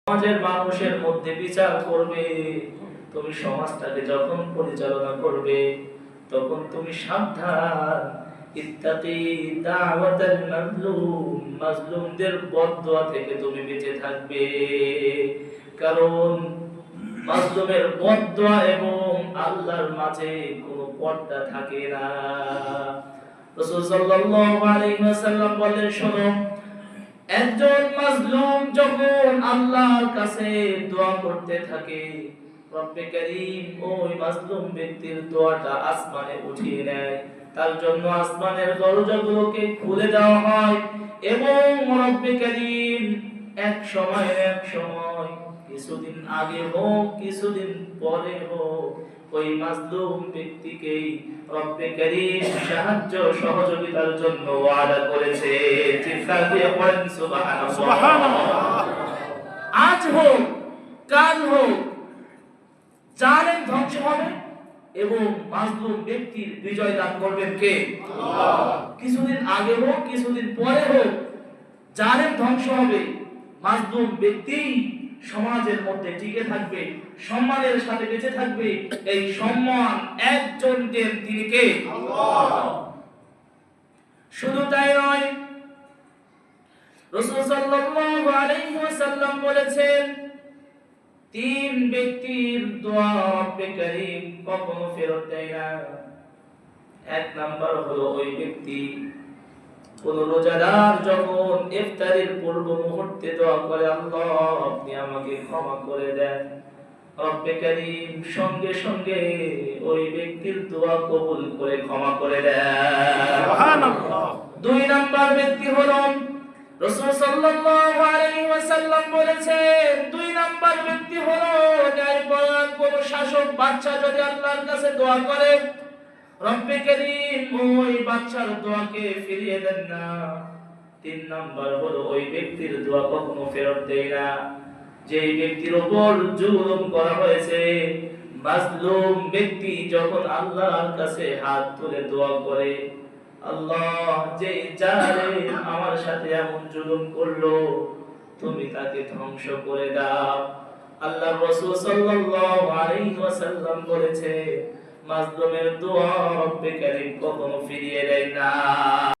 সমাজের মানুষের মধ্যে বিচার করবে, তুমি সমাজটাকে যখন পরিচালনা করবে তখন তুমি সাবধান। ইত্তাকি দাওয়াতাল মাজলুম, মাজলুমদের বদদোয়া থেকে তুমি বেঁচে থাকবে। কারণ মাজলুমের বদদোয়া এবং আল্লাহর মাঝে কোনো পর্দা থাকে না। রাসূল সাল্লাল্লাহু আলাইহি ওয়াসাল্লাম বলেন, শোনো, একজন মাজলুম যখন আল্লাহর কাছে দোয়া করতে থাকে, রব্বে কারীম ওই মাজলুম ব্যক্তির দোয়াটা আসমানে উঠিয়ে নেয়। তার জন্য আসমানের দরজাগুলোকে খুলে দেওয়া হয় এবং রব্বে কারীম এক সময় কিছুদিন আগে হোক কিছুদিন পরে হোক ওই মাজলুম ব্যক্তিকে রব্বে কারীম সাহায্য সহযোগিতার জন্য ওয়াদা করেছে। চিৎকার দিয়ে পড়েন সুবহানাল্লাহ, সুবহানাল্লাহ। আজ হোক কাল হোক জালেম ধ্বংস হবে এবং মাজলুম ব্যক্তির বিজয় দান করবেন কে? আল্লাহ। কিছুদিন আগে হোক কিছুদিন পরে হোক জালেম ধ্বংস হবে, মাজলুম ব্যক্তি সমাজের মধ্যে টিকে থাকবে, সম্মানের সাথে বেঁচে থাকবে। এই সম্মান একজন দেন, তিনি কে? আল্লাহ। শুধু তাই নয়, রাসূল সাল্লাল্লাহু আলাইহি ওয়াসাল্লাম বলেছেন, তিন ব্যক্তির দোয়া রব্বে কারীম কখনো ফেরত দেয় না। এক নাম্বার হলো ওই ব্যক্তি, কোন রোজাদার যখন ইফতারের পূর্ব মুহূর্তে দোয়া করে, আল্লাহ আপনি আমাকে ক্ষমা করে দেন, রব্বে কারীম সঙ্গে সঙ্গে ওই ব্যক্তির দোয়া কবুল করে ক্ষমা করে দেন। সুবহানাল্লাহ। দুই নাম্বার ব্যক্তি হলো, রাসূল সাল্লাল্লাহু আলাইহি ওয়াসাল্লাম বলেছেন, দুই নাম্বার ব্যক্তি হলো ন্যায়পরায়ণ কোন শাসক বাদশা যদি আল্লাহর কাছে দোয়া করে, রব্বে কারীম ওই বাদশার দোয়াকে ফিরিয়ে দেন না। তিন নাম্বার হলো ওই ব্যক্তির দোয়া কখনো ফেরত দেয় না। যেই ব্যক্তির উপর জুলুম করা হয়েছে, মাজলুম ব্যক্তি যখন আল্লাহর কাছে হাত তুলে দোয়া করে, আল্লাহ যে জালেম আমার সাথে এমন জুলুম করলো তুমি তাকে ধ্বংস করে দাও। আল্লাহর রাসূল সাল্লাল্লাহু আলাইহি ওয়াসাল্লাম বলেছে, মাজলুমের দোয়া রব্বে কারীম কখনো ফিরিয়ে দেয় না।